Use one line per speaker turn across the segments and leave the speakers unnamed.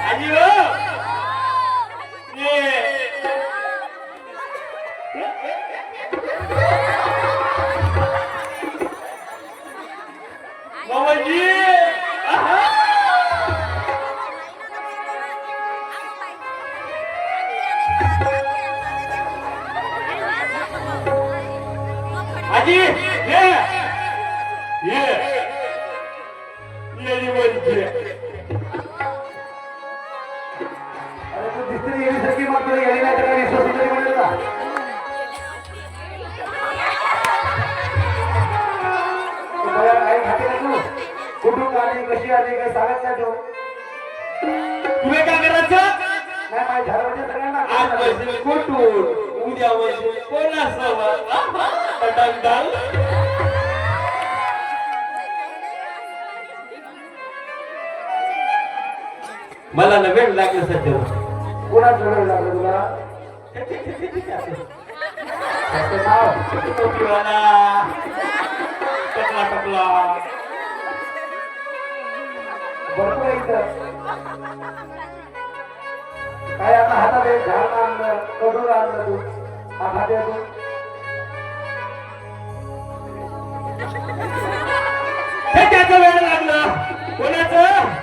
आजी हो ये मामाजी आजी ये ये म्हणजे
अरे तू दिसतरी येण्यासारखी मग तुला यायला नाही तर विश्वास तरी मिळेल का? तू मला काही खाते का तू? कुठून आली कशी आली काही सांगत नाही तू?
तुला काय करायचं
नाही माझ्या झाडावरच्या सगळ्यांना
आज म्हणजे कुठून उद्या म्हणजे कोणासोबत पटांगडाल मला ना वेळ लागला सध्या
कोणाच वेळ लागला तुला? त्याचं नाव
टोपीवाला टकला टकला
भरपूर आहे इथं. काय आता हातात एक झाड आणलं कडून आणलं तू हातात आहे तू
हे त्याचं वेळ लागलं कोणाचं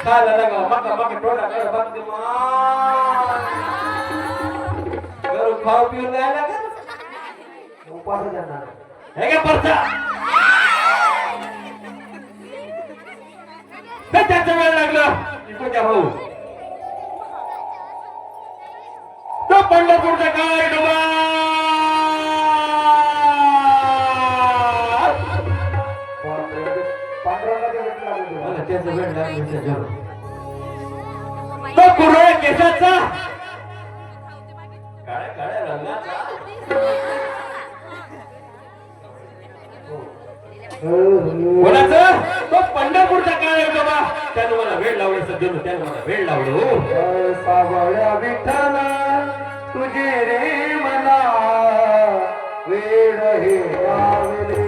खाला लगा मका मका टोळा कर बघते घरून खाऊ पिऊन जायला का
उपास जाणार
हे काय परचा त्याचं वेळ लागलं कोणत्या भाऊ तो पंढरपूरचा काय डोबा
पांडुरंगाच्या भेटला तुला
मला त्याचं वेळ लागलं तो कुरळ्या केसाचा काळ्या काळ्या रंगाचा कोणाचं तो पंढरपूरचा काळ आहे बाबा त्यानं मला वेळ लावलं सध्या त्यानं मला वेळ लावलं
सावळ्या विठ्ठला तुझे रे मला वेळ हे लावले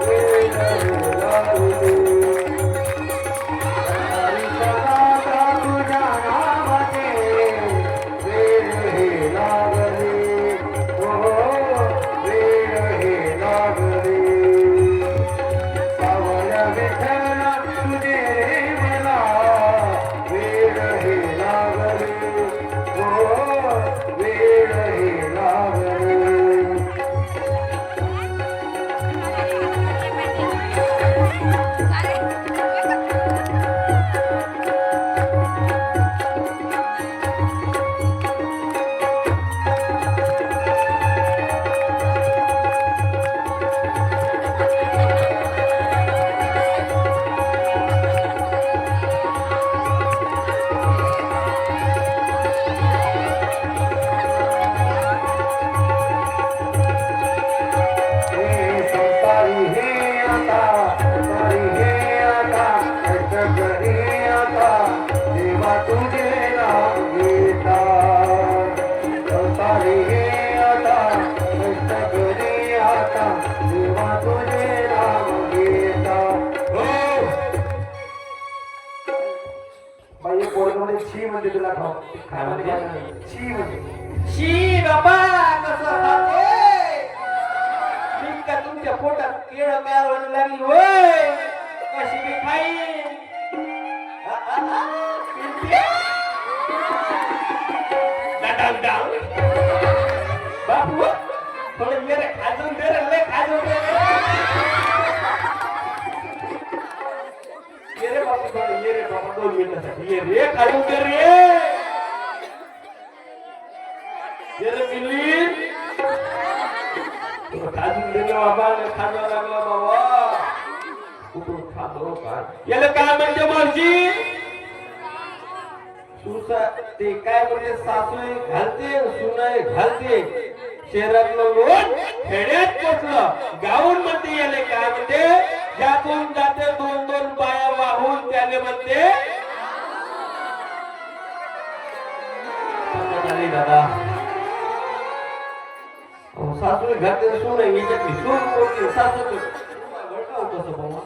वेळ हे लावले हरी सदा तुझ्या नावाने वेळ हे लागले हो वेळ हे लागले सावळ्या विठ्ठला तुझे रे मला वेळ हे लागले हो वेळ हे लागले संसारी हे आता संसारी हे आता कष्ट करी आता देवा तुझे नाव घेता संसारी हे आता कष्ट करी आता देवा तुझे नाव घेता
हो
बाई पोरमध्ये छी म्हणजे तुला खाऊ काय म्हणजे छी म्हणजे
शी बाबा कसं खाते मी का तुमच्या पोटात केळ प्यार लागली होय कशी मी खाई बापू थोडं ये रे खाजून दे रे लय खाजून दे रे ये रे बापू थोडं ये रे बाबा 2 मिनिटासाठी ये रे खाजून दे रे ये रे मिली खाजून दे बाबा खाजून लागला बाबा कुठून खातो का याला काय म्हणते मावशी सुसा ते काय म्हणजे सासूई घालते सुनाई घालते शहरातलं लोट खेड्यात पोचलं गावून म्हणते याले काय म्हणते ज्यातून जाते 2-2 पाया वाहून त्याने म्हणते दादा सासू घातले सून आहे याच्यातली सून कोणती सासू कसं बाबा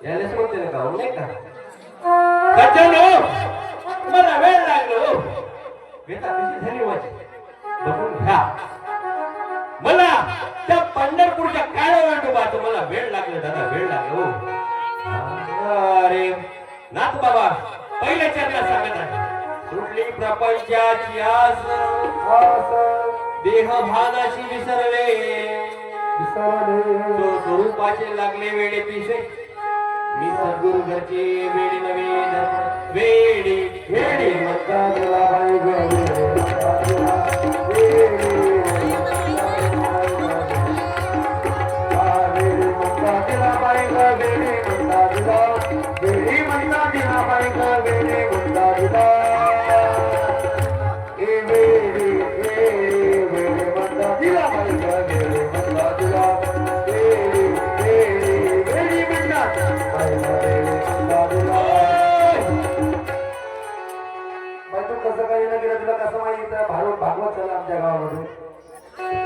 यायलाच म्हणते ना का नाही का मला वेळ लागलो बेटा कशी झाली माझी बघून घ्या मला त्या पंढरपूरच्या काळ्या वेळोबाचं मला वेळ लागला दादा वेळ लागलो अरे नाथ बाबा पहिल्या चरणात सांगत आहे सुटली प्रपंचाची आस देह भानाशी विसरले स्वरूपाचे लागले वेडे पिसे मी सद्गुरु घरचे वेडी नवे वेडी वेडी म्हणता तुला बाई भागवत चला आमच्या गावामध्ये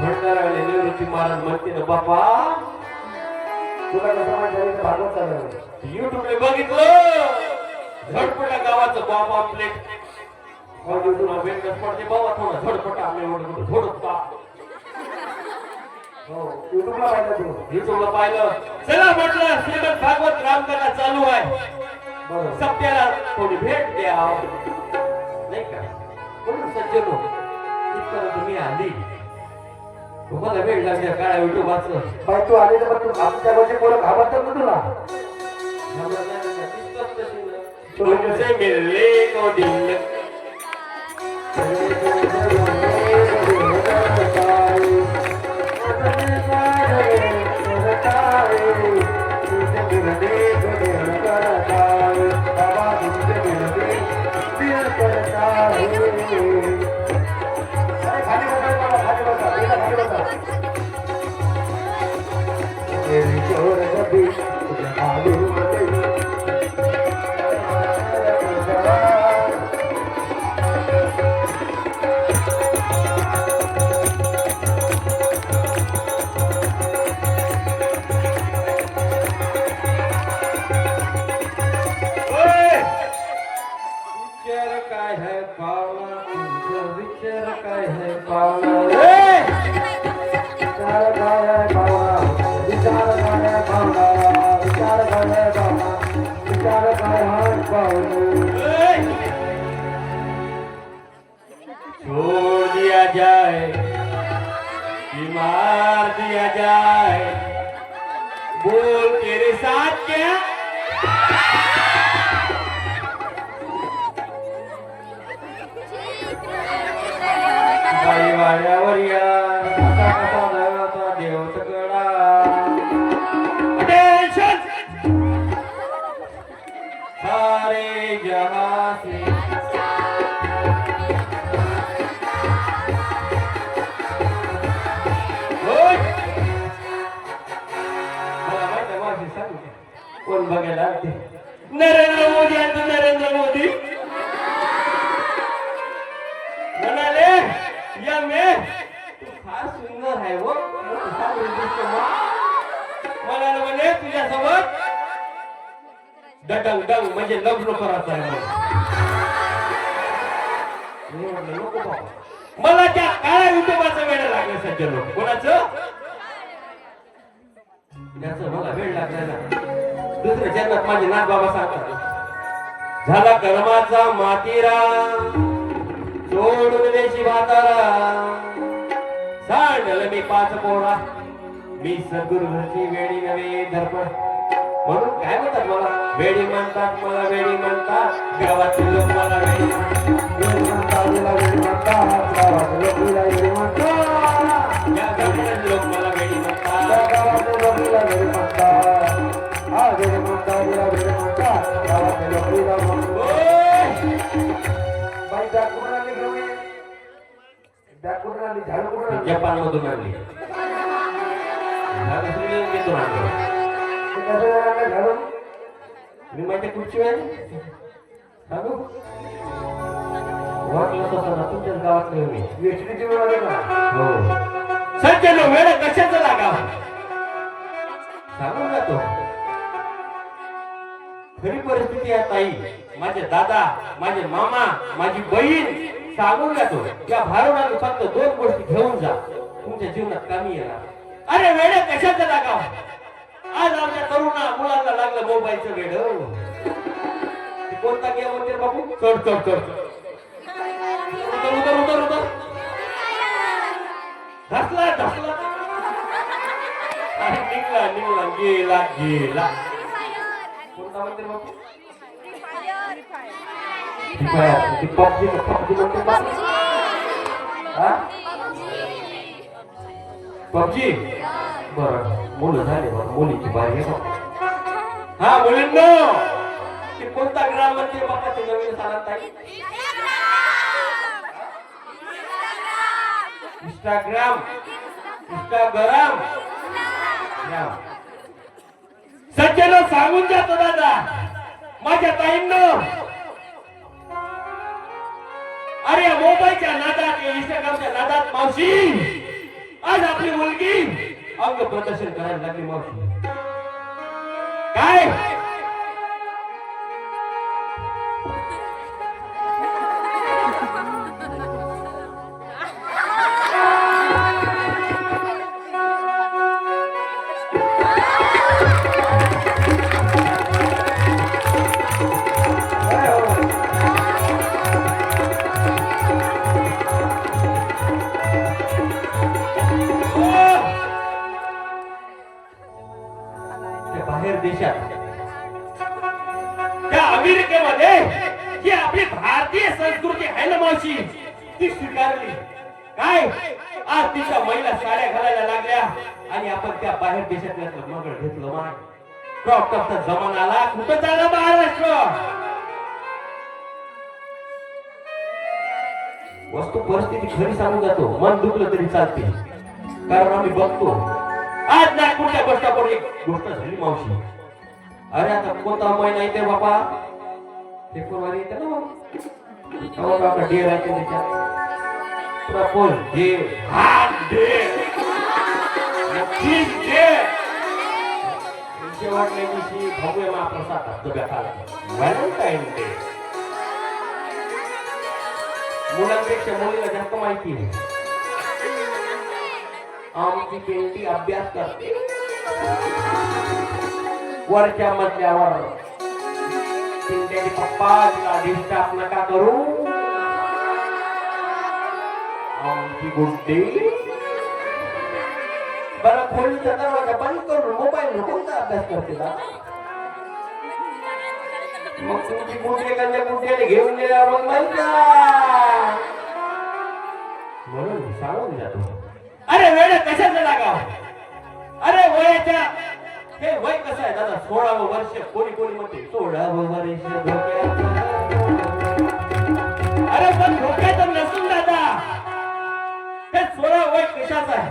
म्हणणार निवृत्ती महाराज म्हणते ना बापा तुला कसं माहिती भागवत चालू युट्यूबला बघितलं झडपटा गावाचं बाबा प्लेट पडते बाबा थोडा झडपटा आम्ही झोडपा युट्यूबला पाहिलं तू युट्यूबला पाहिलं चला म्हटलं श्रीमद भागवत रामकथा चालू आहे सत्याला थोडी भेट द्या नाही का म्हणून सज्जनो इथपर्यंत तुम्ही आली तुम्हाला वेळ लागल्या काय युट्यूब वाचलं पण तू आली तर तू आमच्या गावचे पोरं घाबरतात ना तुला तुमचे मिळले को दिल छोड़ दिया जाए कि मार दिया जाए बोल तेरे साथ क्या बाई वाड्यावर या कसा कसा देव सगळा अटेन्शन सारे जहां से कोण बघायला नरेंद्र मोदी आणि नरेंद्र मोदी म्हणाले या मे तू फार सुंदर आहे वो म्हणाले म्हणे तुझ्यासोबत डंग डंग म्हणजे लग्न करायचं आहे मला त्या काळ्या युट्यूबाचं वेळ लागलं सज्जन लोक कोणाचं याचं मला वेळ लागला ना दुसऱ्या जन्मात माझे नाथ बाबा सांगतात झाला कर्माचा मातीरा सोडून देशी भातारा सांडल मी 5 पोरा मी सद्गुरु घरची वेडी नवे दर्पण म्हणून काय म्हणतात मला वेडी म्हणतात मला वेडी म्हणतात गावातील लोक मला वेडी म्हणतात गावातील लोक मला वेडी म्हणतात या गावातील लोक मला वेडी म्हणतात गावातील लोक मला वेडी म्हणतात हा वेडी म्हणतात वेडी म्हणतात गावातील लोक मला बाई दाखवणारी गवळी दाखवणारी झाड कुठून जपान मधून आणली झाड सुद्धा घेतो आणलं घालून मी माझ्या खुर्ची सांगू वाटलं तसं ना तुमच्याच गावातलं मी
वेचणीची वेळ आली का
हो सज्जनो वेळ कशाचं लागाव सांगून जातो खरी परिस्थिती आहे ताई माझे दादा माझे मामा माझी बहीण सांगून जातो या भारुडाने फक्त 2 गोष्टी घेऊन जा तुमच्या जीवनात कामी येणार अरे वेळ कशाचं लागाव आज आमच्या तरुणा मुलांना लागलं मोबाईलचं वेड ते कोणता गेम म्हणते बाबू चढ चढ चढ उतर उतर उतर उतर ढसला ढसला अरे निघला निघला गेला गेला कोणता म्हणते बाबू ती पबजी म्हणते बाबू हा पबजी बरं मुलं झाले बरं मुलीची बारी आहे हा मुलींनो ते कोणता ग्राम म्हणते बाबा ते नवीन सांगत आहे इंस्टाग्राम इंस्टाग्राम सज्जनो सांगून जातो दादा माझ्या ताईंनो अरे या मोबाईलच्या नादात या इंस्टाग्रामच्या नादात मावशी आज आपली मुलगी अंग प्रदर्शन करायला लागली मावशी काय बाहेर देशात त्या अमेरिकेमध्ये जी आपली भारतीय संस्कृती आहे ना मावशी ती स्वीकारली काय आज तिच्या महिला साड्या घालायला लागल्या आणि आपण त्या बाहेर देशातल्या मगर घेतलं माय क्रॉप टॉपचा जमाना आला कुठं झाला महाराष्ट्र वस्तू परिस्थिती खरी सांगून जातो मन दुखलं तरी चालते कारण आम्ही बघतो आज नागपूरच्या बस स्टॉपवर एक गोष्ट झाली मावशी अरे आता कोणता महिना येते बाबा फेब्रुवारी येते ना बाबा डेर आहे त्याच्यात प्रपोज डे हार्ट डे नक्कीच डे शेवटल्या दिवशी भव्य महाप्रसाद डब्या खाला व्हॅलेंटाईन डे मुलांपेक्षा मुलीला जास्त माहिती आहे आमची पेंटी अभ्यास करते वरच्या मजल्यावर पिंट्याची पप्पा तिला डिस्टर्ब नका करू आमची गुड्डी बरं खोलीचा दरवाजा बंद करून मोबाईल कोणता अभ्यास करते ना मग तुमची गुड्डी एखाद्या गुड्डीने घेऊन गेल्यावर मग माहिती म्हणून सांगून जातो अरे वेळ कशाचं लागाव अरे वयाच्या हे वय कसं आहे दादा 16वं वर्ष कोणी कोणी म्हणते 16वं वर्ष अरे पण धोक्याचं नसून दादा हे 16 वय कशाचं आहे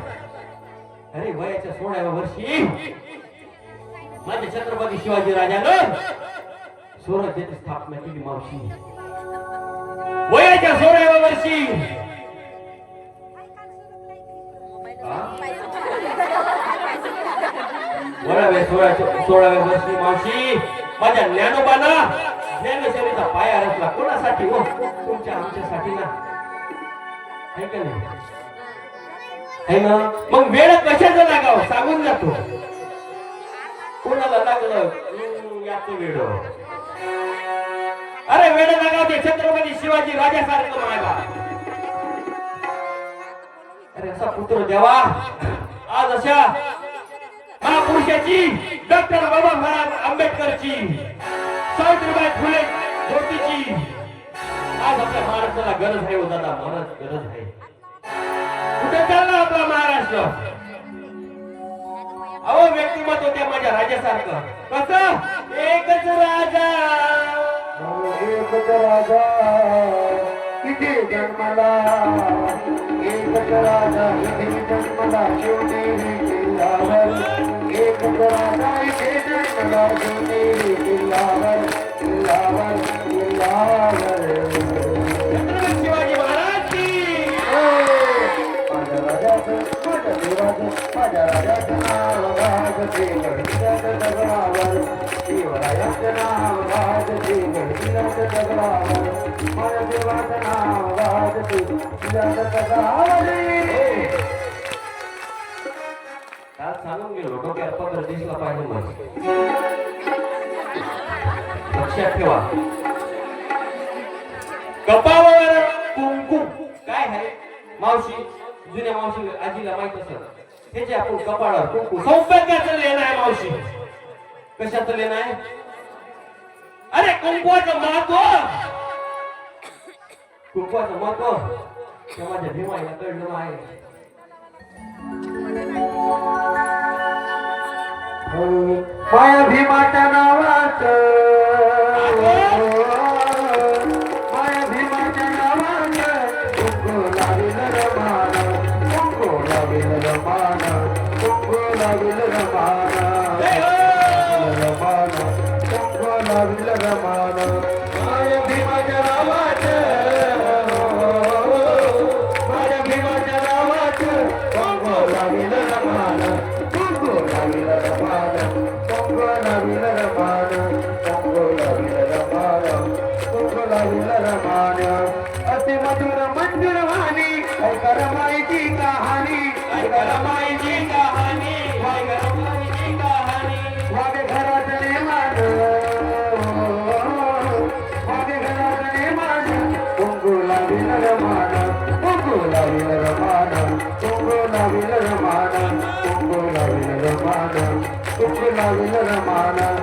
अरे वयाच्या 16व्या वर्षी माझ्या छत्रपती शिवाजी राजानं स्वराज्याची स्थापना केली मावशी वयाच्या 16व्या वर्षी सोळाव्या वर्षी मावशी माझ्या ज्ञानोबाला ज्ञानेश्वरीचा पाया रचला कोणासाठी हो तुमच्या आमच्यासाठी ना है का नाही है ना मग वेळ कशाचं लागावं सांगून जातो कोणाला लागलं याचं वेळ अरे वेळ लागाव ते छत्रपती शिवाजी राजासारखं म्हणायला अरे असा पुत्र देवा आज अशा महापुरुषाची डॉक्टर बाबासाहेब आंबेडकरची सावित्रीबाई फुले ज्योतीची आज आपल्या महाराष्ट्राला गरज आहे दादा महाराज गरज आहे कुठे चालला आपला महाराष्ट्र अहो व्यक्तिमत्व त्या माझ्या राजासारखं कसं एकच राजा
किती जन्मला एकच राजा किती जन्मला शिवनेरी किल्ल्यावर एकच राजा इथे जन्मला शिवनेरी किल्ल्यावर किल्ल्यावर किल्ल्यावर नाव वाजते जिल्ह्यात दगडावर माझ्या देवाचं नाव वाजते जिल्ह्यात दगडावर
आज सांगून गेलो डोक्यात पदर दिसला पाहिजे माझं लक्षात ठेवा कपाळावर कुंकुम काय आहे मावशी जुन्या मावशी आजीला माहित असेल हे जे आपण कपाळावर कुंकुम सौभाग्याचं लेणं आहे मावशी कशाचं लेणं आहे अरे कुंकवाचं महत्व कुंकवाचं महत्व ते माझ्या भीमाईला कळलं आहे
माया भीमाच्या नावात माया भीमाच्या नावात कुंकू लाविल रमान कुंकू लाविल रमान कुंकू लाविल रमान रमान कुंकू लाविल रमान माया भीमाच्या नावात माया भीमाच्या नावात कुंकू लाविल रमान कुंकू लाविल रमान कुंकू लाविल रमान कुंकू लाविल रमान कुंकू लाविल रमान अति मधुर मंजूर वाणी ऐका रमाईची कहाणी ऐका रमाईची कहाणी ऐका रमाईची कहाणी वागे घरात नेमान वागे घरात नेमान कुंकू लाविल रमान कुंकू लाविल रमान कुंकू लाविल रमान कुंकू लाविल रमान कुंकू लाविल रमान